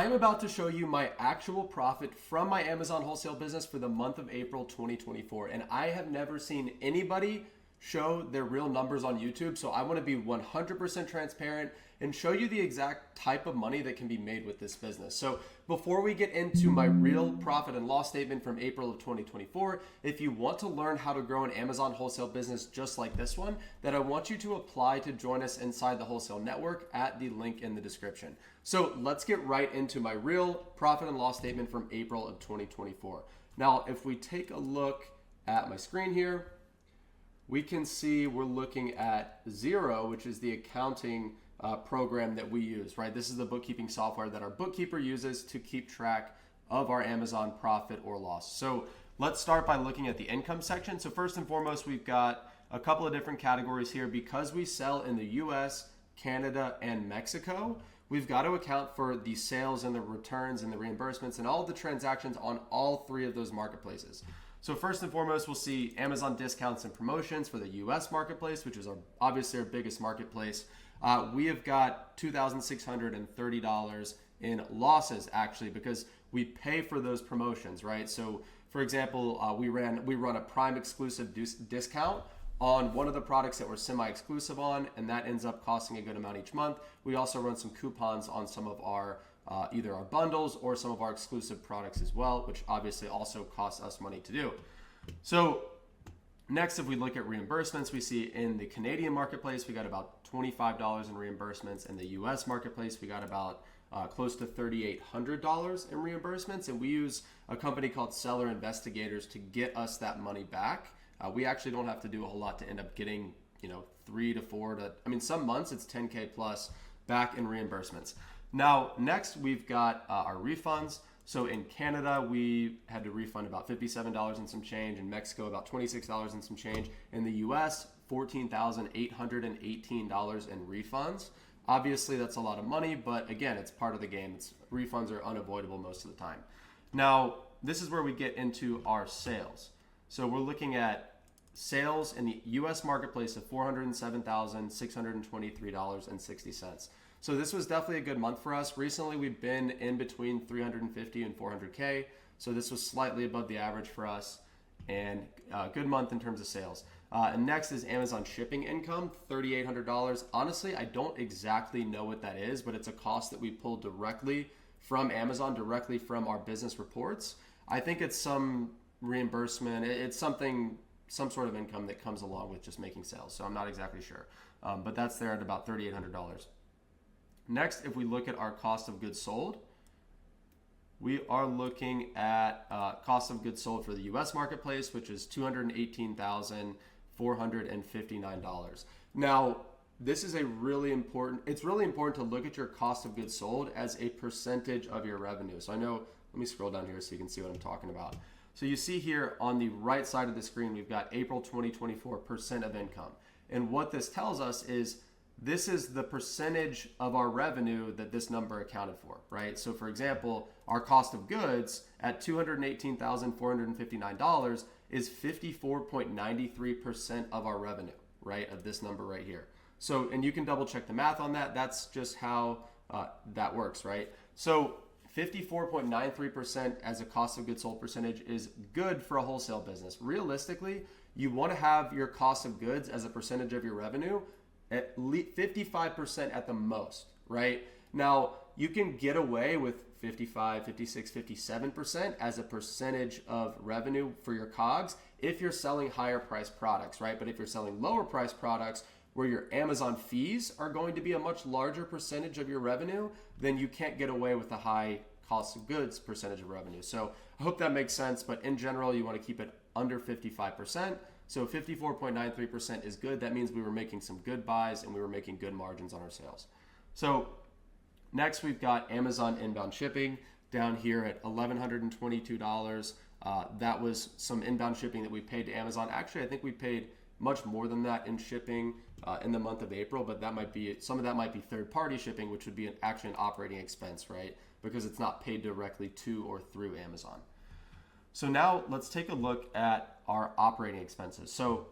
I'm about to show you my actual profit from my Amazon wholesale business for the month of April 2024. And I have never seen anybody show their real numbers on YouTube. So I want to be 100% transparent and show you the exact type of money that can be made with this business. So before we get into my real profit and loss statement from April of 2024, if you want to learn how to grow an Amazon wholesale business just like this one, then I want you to apply to join us inside the wholesale network at the link in the description. So let's get right into my real profit and loss statement from April of 2024. Now, if we take a look at my screen here, we can see we're looking at Xero, which is the accounting program that we use, right? This is the bookkeeping software that our bookkeeper uses to keep track of our Amazon profit or loss. So let's start by looking at the income section. So first and foremost, we've got a couple of different categories here. Because we sell in the US, Canada, and Mexico, we've got to account for the sales and the returns and the reimbursements and all the transactions on all three of those marketplaces. So first and foremost, we'll see Amazon discounts and promotions for the US marketplace, which is obviously our biggest marketplace. We have got $2,630 in losses actually, because we pay for those promotions, right? So for example, we run a Prime exclusive discount on one of the products that we're semi-exclusive on, and that ends up costing a good amount each month. We also run some coupons on some of our either our bundles or some of our exclusive products as well, which obviously also costs us money to do. So next, if we look at reimbursements, we see in the Canadian marketplace, we got about $25 in reimbursements. In the US marketplace, we got about close to $3,800 in reimbursements. And we use a company called Seller Investigators to get us that money back. We actually don't have to do a whole lot to end up getting, 3 to 4 to, some months it's 10K plus back in reimbursements. Now, next we've got our refunds. So in Canada, we had to refund about $57 and some change. In Mexico, about $26 and some change. In the US, $14,818 in refunds. Obviously, that's a lot of money, but again, it's part of the game. Refunds are unavoidable most of the time. Now, this is where we get into our sales. So we're looking at sales in the US marketplace of $407,623.60. So this was definitely a good month for us. Recently, we've been in between 350 and 400K. So this was slightly above the average for us, and a good month in terms of sales. And next is Amazon shipping income, $3,800. Honestly, I don't exactly know what that is, but it's a cost that we pull directly from Amazon, directly from our business reports. I think it's some reimbursement. It's some sort of income that comes along with just making sales. So I'm not exactly sure, but that's there at about $3,800. Next, if we look at our cost of goods sold, we are looking at cost of goods sold for the US marketplace, which is $218,459. Now, this is it's really important to look at your cost of goods sold as a percentage of your revenue. So let me scroll down here so you can see what I'm talking about. So you see here on the right side of the screen, we've got April 2024 percent of income. And what this tells us is this is the percentage of our revenue that this number accounted for, right? So for example, our cost of goods at $218,459 is 54.93% of our revenue, right? Of this number right here. So, and you can double check the math on that. That's just how that works, right? So 54.93% as a cost of goods sold percentage is good for a wholesale business. Realistically, you want to have your cost of goods as a percentage of your revenue at least 55% at the most, right? Now, you can get away with 55, 56, 57% as a percentage of revenue for your COGS if you're selling higher priced products, right? But if you're selling lower priced products where your Amazon fees are going to be a much larger percentage of your revenue, then you can't get away with a high cost of goods percentage of revenue. So I hope that makes sense, but in general, you want to keep it under 55%. So 54.93% is good. That means we were making some good buys and we were making good margins on our sales. So next we've got Amazon inbound shipping down here at $1,122. That was some inbound shipping that we paid to Amazon. Actually, I think we paid much more than that in shipping in the month of April, but some of that might be third-party shipping, which would be actually an operating expense, right? Because it's not paid directly to or through Amazon. So now let's take a look at our operating expenses. So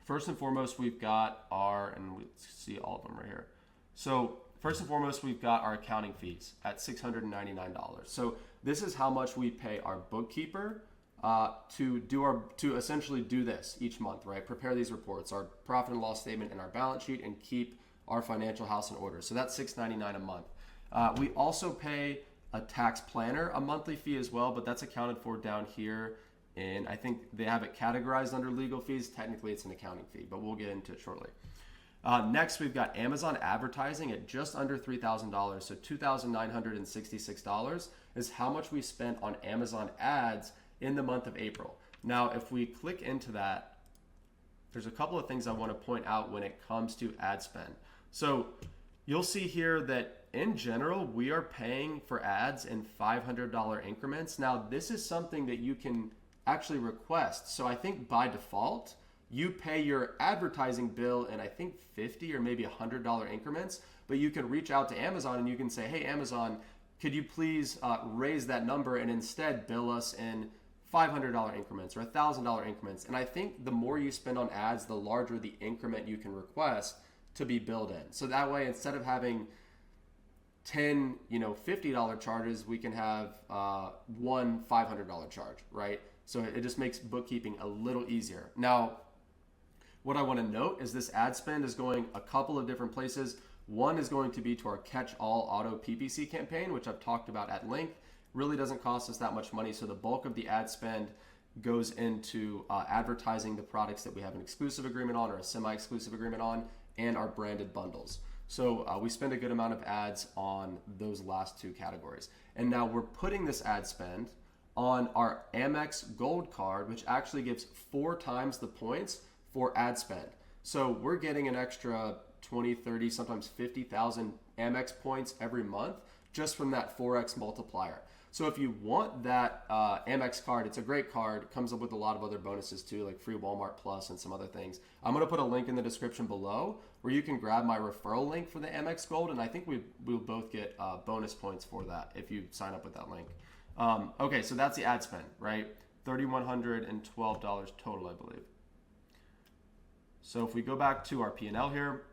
first and foremost, we've got and we see all of them right here. So first and foremost, we've got our accounting fees at $699. So this is how much we pay our bookkeeper to essentially do this each month, right? Prepare these reports, our profit and loss statement, and our balance sheet, and keep our financial house in order. So that's $699 a month. We also pay a tax planner a monthly fee as well, but that's accounted for down here. And I think they have it categorized under legal fees. Technically, it's an accounting fee, but we'll get into it shortly. Next, we've got Amazon advertising at just under $3,000. So $2,966 is how much we spent on Amazon ads in the month of April. Now, if we click into that, there's a couple of things I want to point out when it comes to ad spend. So you'll see here that in general, we are paying for ads in $500 increments. Now, this is something that you can actually request. So I think by default, you pay your advertising bill in I think $50 or maybe $100 increments, but you can reach out to Amazon and you can say, hey, Amazon, could you please raise that number and instead bill us in $500 increments or $1,000 increments? And I think the more you spend on ads, the larger the increment you can request to be billed in. So that way, instead of having 10, $50 charges, we can have one $500 charge, right? So it just makes bookkeeping a little easier. Now, what I want to note is this ad spend is going a couple of different places. One is going to be to our catch-all auto PPC campaign, which I've talked about at length. Really doesn't cost us that much money. So the bulk of the ad spend goes into advertising the products that we have an exclusive agreement on or a semi-exclusive agreement on, and our branded bundles. So we spend a good amount of ads on those last two categories. And now we're putting this ad spend on our Amex Gold card, which actually gives 4 times the points for ad spend. So we're getting an extra 20, 30, sometimes 50,000 Amex points every month just from that 4x multiplier. So if you want that Amex card, it's a great card. It comes up with a lot of other bonuses too, like free Walmart Plus and some other things. I'm going to put a link in the description below where you can grab my referral link for the Amex Gold, and I think we'll both get bonus points for that if you sign up with that link. Okay, so that's the ad spend, right? $3,112 total, I believe. So if we go back to our P&L here,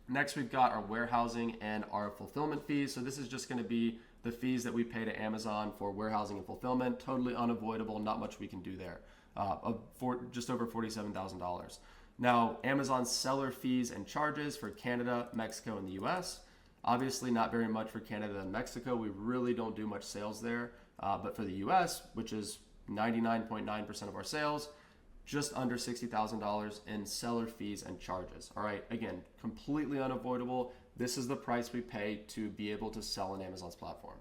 next we've got our warehousing and our fulfillment fees. So this is just going to be the fees that we pay to Amazon for warehousing and fulfillment. Totally unavoidable, not much we can do there. For just over $47,000. Now, Amazon seller fees and charges for Canada, Mexico, and the US. Obviously not very much for Canada and Mexico. We really don't do much sales there. But for the US, which is 99.9% of our sales, just under $60,000 in seller fees and charges. All right, again, completely unavoidable. This is the price we pay to be able to sell on Amazon's platform.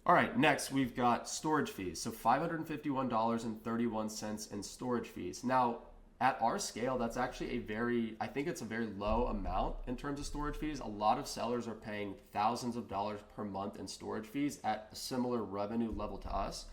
All right, next we've got storage fees. So $551.31 in storage fees. Now, at our scale, that's actually I think it's a very low amount in terms of storage fees. A lot of sellers are paying thousands of dollars per month in storage fees at a similar revenue level to us.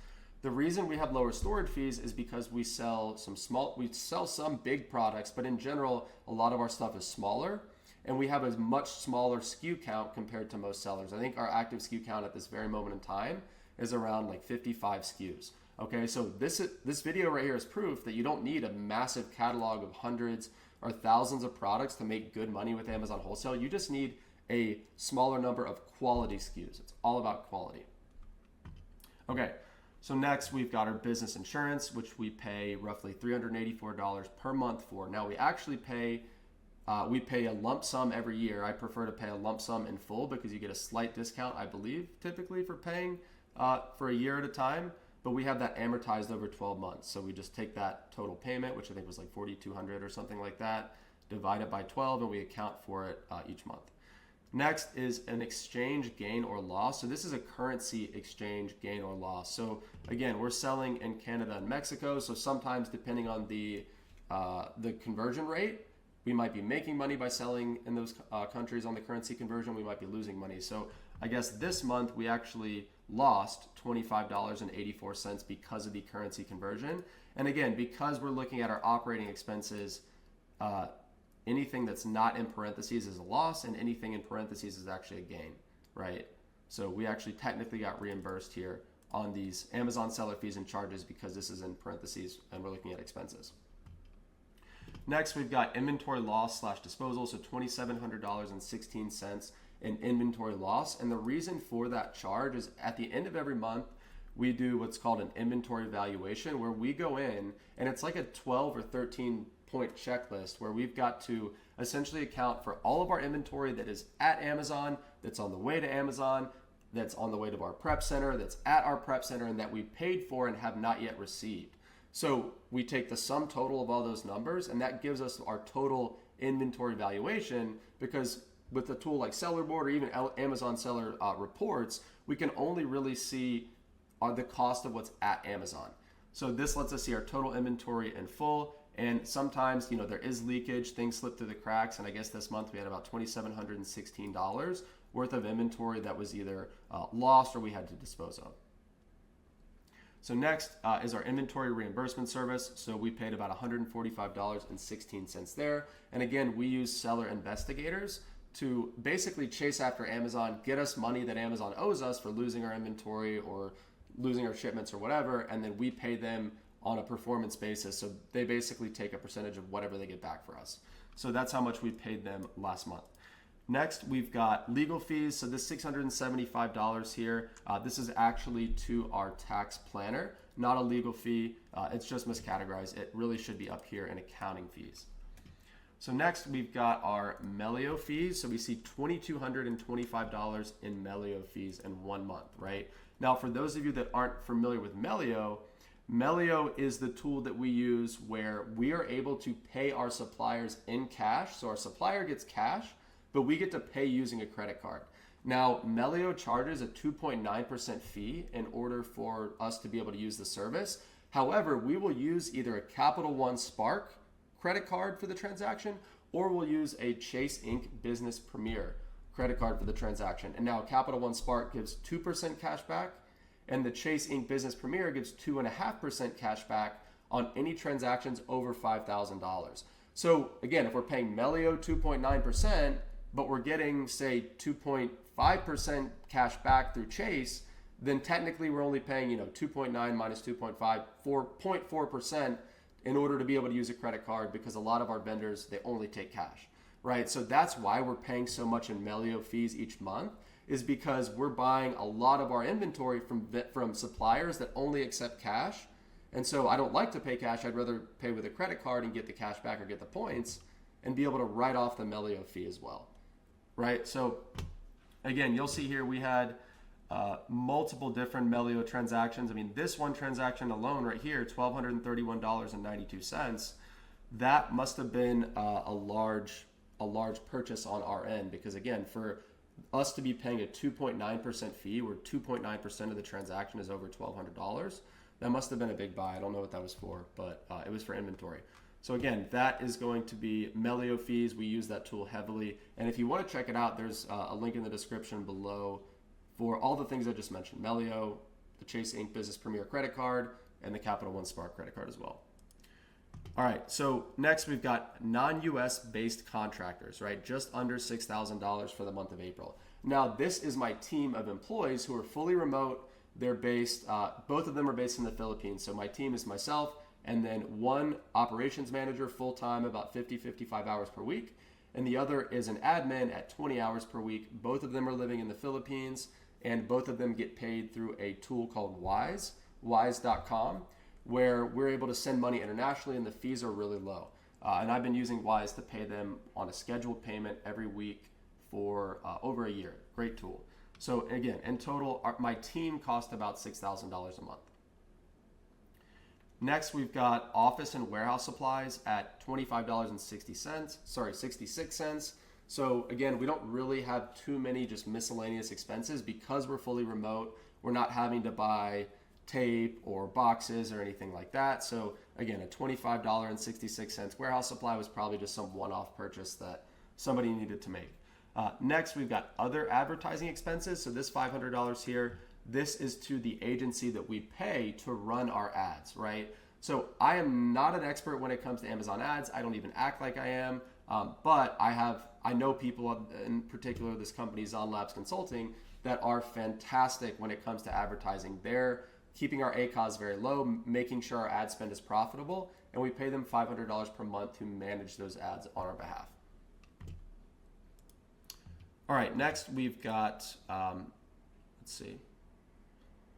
The reason we have lower storage fees is because we sell some big products, but in general, a lot of our stuff is smaller, and we have a much smaller SKU count compared to most sellers. I think our active SKU count at this very moment in time is around like 55 SKUs. Okay, so this video right here is proof that you don't need a massive catalog of hundreds or thousands of products to make good money with Amazon wholesale. You just need a smaller number of quality SKUs. It's all about quality. Okay, so next we've got our business insurance, which we pay roughly $384 per month for. Now we actually pay a lump sum every year. I prefer to pay a lump sum in full because you get a slight discount, I believe, typically for paying for a year at a time. But we have that amortized over 12 months. So we just take that total payment, which I think was like $4,200 or something like that, divide it by 12, and we account for it each month. Next is an exchange gain or loss. So this is a currency exchange gain or loss. So again, we're selling in Canada and Mexico. So sometimes depending on the conversion rate, we might be making money by selling in those countries on the currency conversion. We might be losing money. So I guess this month we actually lost $25.84 because of the currency conversion. And again, because we're looking at our operating expenses, anything that's not in parentheses is a loss, and anything in parentheses is actually a gain, right? So we actually technically got reimbursed here on these Amazon seller fees and charges because this is in parentheses and we're looking at expenses. Next, we've got inventory loss slash disposal, so $2,700.16 in inventory loss. And the reason for that charge is at the end of every month, we do what's called an inventory valuation, where we go in and it's like a 12 or 13 point checklist where we've got to essentially account for all of our inventory that is at Amazon, that's on the way to Amazon, that's on the way to our prep center, that's at our prep center, and that we paid for and have not yet received. So we take the sum total of all those numbers, and that gives us our total inventory valuation, because with a tool like Seller Board or even Amazon Seller Reports, we can only really see the cost of what's at Amazon. So this lets us see our total inventory in full. And sometimes, there is leakage, things slip through the cracks. And I guess this month we had about $2,716 worth of inventory that was either lost or we had to dispose of. So next is our inventory reimbursement service. So we paid about $145.16 there. And again, we use seller investigators to basically chase after Amazon, get us money that Amazon owes us for losing our inventory or losing our shipments or whatever, and then we pay them on a performance basis. So they basically take a percentage of whatever they get back for us. So that's how much we paid them last month. Next, we've got legal fees. So this $675 here, this is actually to our tax planner, not a legal fee. It's just miscategorized. It really should be up here in accounting fees. So next, we've got our Melio fees. So we see $2,225 in Melio fees in 1 month, right? Now, for those of you that aren't familiar with Melio, Melio is the tool that we use where we are able to pay our suppliers in cash. So our supplier gets cash, but we get to pay using a credit card. Now, Melio charges a 2.9% fee in order for us to be able to use the service. However, we will use either a Capital One Spark credit card for the transaction, or we'll use a Chase Inc. Business Premier credit card for the transaction. And now Capital One Spark gives 2% cash back, and the Chase Inc. Business Premier gives 2.5% cash back on any transactions over $5,000. So again, if we're paying Melio 2.9%, but we're getting, say, 2.5% cash back through Chase, then technically we're only paying, 2.9 minus 2.5, 4.4% in order to be able to use a credit card, because a lot of our vendors, they only take cash, right? So that's why we're paying so much in Melio fees each month, is because we're buying a lot of our inventory from suppliers that only accept cash. And so I don't like to pay cash. I'd rather pay with a credit card and get the cash back or get the points and be able to write off the Melio fee as well, right? So again, you'll see here we had multiple different Melio transactions. I mean, this one transaction alone right here, $1,231.92. That must have been a large purchase on our end, because again, for us to be paying a 2.9% fee, where 2.9% of the transaction is over $1,200, that must have been a big buy. I don't know what that was for, but it was for inventory. So again, that is going to be Melio fees. We use that tool heavily. And if you want to check it out, there's a link in the description below for all the things I just mentioned: Melio, the Chase Inc. Business Premier credit card, and the Capital One Spark credit card as well. All right, so next we've got non-US based contractors, right? Just under $6,000 for the month of April. Now, this is my team of employees who are fully remote. They're based, both of them are based in the Philippines. So my team is myself and then one operations manager full-time, about 55 hours per week. And the other is an admin at 20 hours per week. Both of them are living in the Philippines, and both of them get paid through a tool called Wise.com, where we're able to send money internationally and the fees are really low. And I've been using Wise to pay them on a scheduled payment every week for over a year. Great tool. So again, in total, my team cost about $6,000 a month. Next, we've got office and warehouse supplies at $25.66. So again, we don't really have too many just miscellaneous expenses because we're fully remote. We're not having to buy tape or boxes or anything like that. So again, a $25.66 warehouse supply was probably just some one-off purchase that somebody needed to make. Next, we've got other advertising expenses. So this $500 here, this is to the agency that we pay to run our ads, right? So I am not an expert when it comes to Amazon ads. I don't even act like I am, but I know people, in particular this company, Zon Labs Consulting, that are fantastic when it comes to advertising. They're keeping our ACOS very low, making sure our ad spend is profitable, and we pay them $500 per month to manage those ads on our behalf. All right, next we've got, let's see,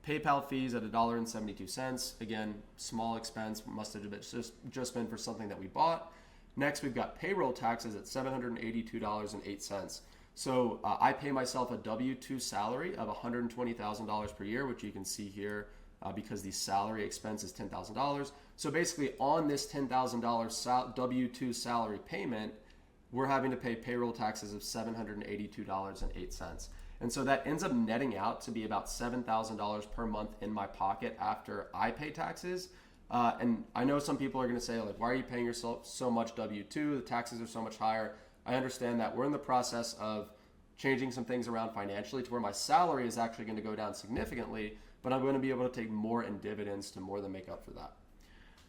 PayPal fees at $1.72. Again, small expense, must have just been for something that we bought. Next, we've got payroll taxes at $782.08. So I pay myself a W-2 salary of $120,000 per year, which you can see here because the salary expense is $10,000. So basically on this $10,000 W-2 salary payment, we're having to pay payroll taxes of $782.08. And so that ends up netting out to be about $7,000 per month in my pocket after I pay taxes. And I know some people are going to say, like, why are you paying yourself so much W-2? The taxes are so much higher. I understand that. We're in the process of changing some things around financially to where my salary is actually going to go down significantly, but I'm going to be able to take more in dividends to more than make up for that.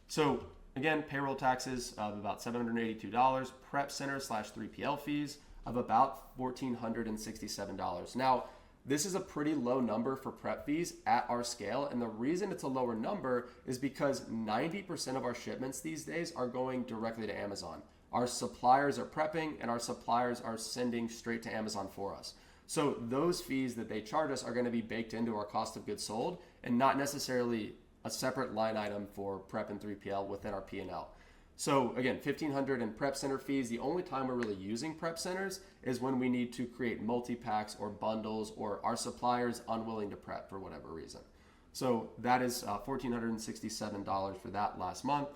So again, payroll taxes of about $782, prep center / 3PL fees of about $1,467. Now, this is a pretty low number for prep fees at our scale. And the reason it's a lower number is because 90% of our shipments these days are going directly to Amazon. Our suppliers are prepping and our suppliers are sending straight to Amazon for us. So those fees that they charge us are going to be baked into our cost of goods sold and not necessarily a separate line item for prep and 3PL within our P&L. So again, $1,500 in prep center fees. The only time we're really using prep centers is when we need to create multi-packs or bundles or our suppliers unwilling to prep for whatever reason. So that is $1,467 for that last month.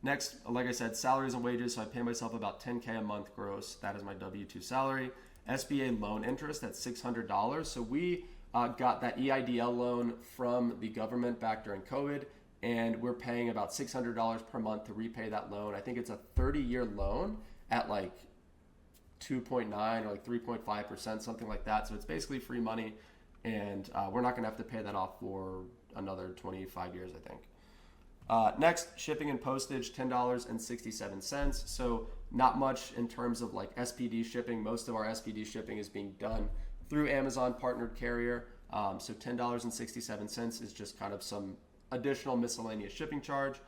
Next, like I said, salaries and wages. So I pay myself about $10K a month gross. That is my W-2 salary. SBA loan interest at $600. So we got that EIDL loan from the government back during COVID, and we're paying about $600 per month to repay that loan. I think it's a 30-year loan at like 2.9 or like 3.5%, something like that. So it's basically free money, and we're not gonna have to pay that off for another 25 years, I think. Next, shipping and postage, $10.67. So not much in terms of like SPD shipping. Most of our SPD shipping is being done through Amazon partnered carrier. So $10.67 is just kind of some additional miscellaneous shipping charge.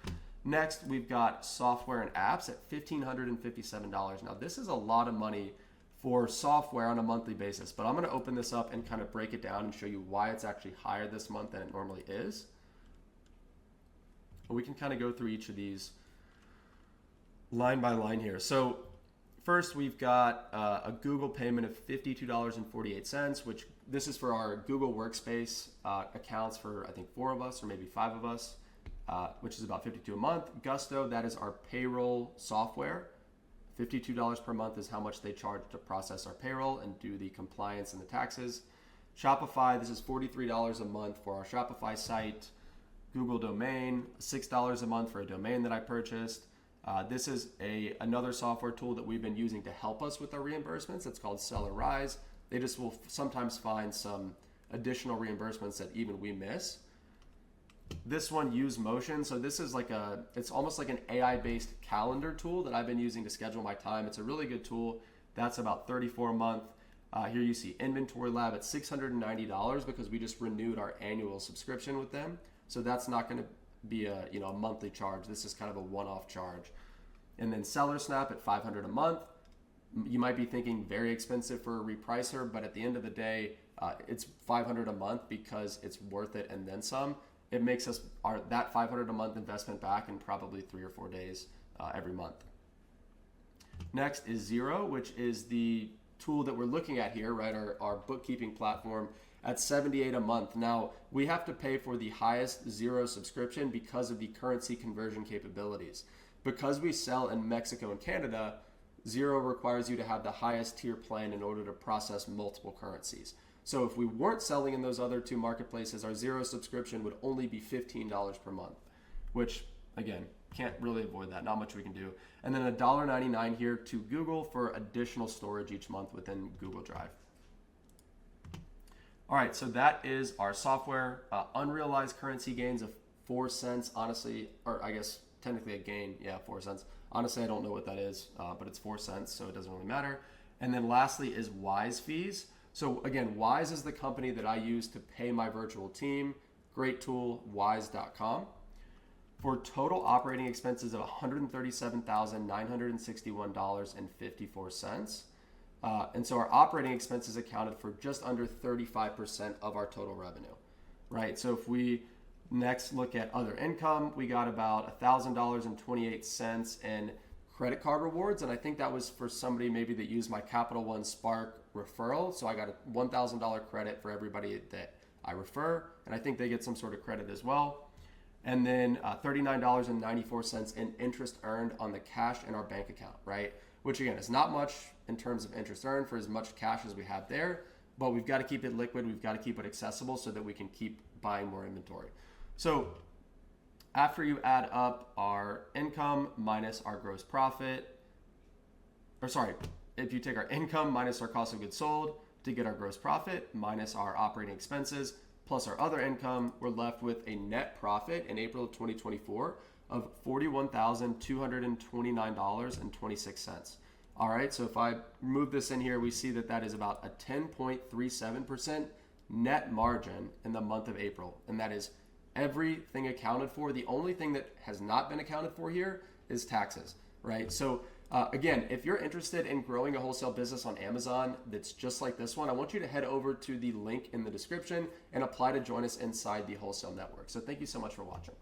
Next, we've got software and apps at $1,557. Now, this is a lot of money for software on a monthly basis, but I'm going to open this up and kind of break it down and show you why it's actually higher this month than it normally is. We can kind of go through each of these line by line here. So first, we've got a Google payment of $52.48, which this is for our Google Workspace accounts for, I think, 4 of us or maybe 5 of us, which is about $52 a month. Gusto, that is our payroll software. $52 per month is how much they charge to process our payroll and do the compliance and the taxes. Shopify, this is $43 a month for our Shopify site. Google domain, $6 a month for a domain that I purchased. This is another software tool that we've been using to help us with our reimbursements. It's called Seller Rise. They just will sometimes find some additional reimbursements that even we miss. This one, Use Motion. So this is it's almost like an AI-based calendar tool that I've been using to schedule my time. It's a really good tool. That's about $34 a month. Here you see Inventory Lab at $690 because we just renewed our annual subscription with them. So that's not going to be a monthly charge. This is kind of a one-off charge. And then Seller Snap at $500 a month. You might be thinking very expensive for a repricer, but at the end of the day, it's $500 a month because it's worth it and then some. It makes us that $500 a month investment back in probably 3 or 4 days every month. Next is Xero, which is the tool that we're looking at here, right? Our bookkeeping platform at $78 a month. Now, we have to pay for the highest Xero subscription because of the currency conversion capabilities. Because we sell in Mexico and Canada, Xero requires you to have the highest tier plan in order to process multiple currencies. So if we weren't selling in those other 2 marketplaces, our Xero subscription would only be $15 per month, which, again, can't really avoid that. Not much we can do. And then $1.99 here to Google for additional storage each month within Google Drive. All right, so that is our software. Unrealized currency gains of 4 cents, honestly, or I guess technically a gain, 4 cents. Honestly, I don't know what that is, but it's 4 cents, so it doesn't really matter. And then lastly is Wise fees. So again, Wise is the company that I use to pay my virtual team. Great tool, wise.com. for total operating expenses of $137,961.54. And so our operating expenses accounted for just under 35% of our total revenue, right? So if we next look at other income, we got about $1,000.28 in credit card rewards. And I think that was for somebody maybe that used my Capital One Spark referral. So I got a $1,000 credit for everybody that I refer. And I think they get some sort of credit as well. And then $39.94 in interest earned on the cash in our bank account, right? Which again is not much in terms of interest earned for as much cash as we have there, but we've got to keep it liquid. We've got to keep it accessible so that we can keep buying more inventory. So after you add up our income minus our gross profit, if you take our income minus our cost of goods sold to get our gross profit minus our operating expenses plus our other income, we're left with a net profit in April of 2024 of $41,229.26. All right, so if I move this in here, we see that that is about a 10.37% net margin in the month of April, and that is everything accounted for. The only thing that has not been accounted for here is taxes, right? So again, if you're interested in growing a wholesale business on Amazon that's just like this one, I want you to head over to the link in the description and apply to join us inside the wholesale network. So thank you so much for watching.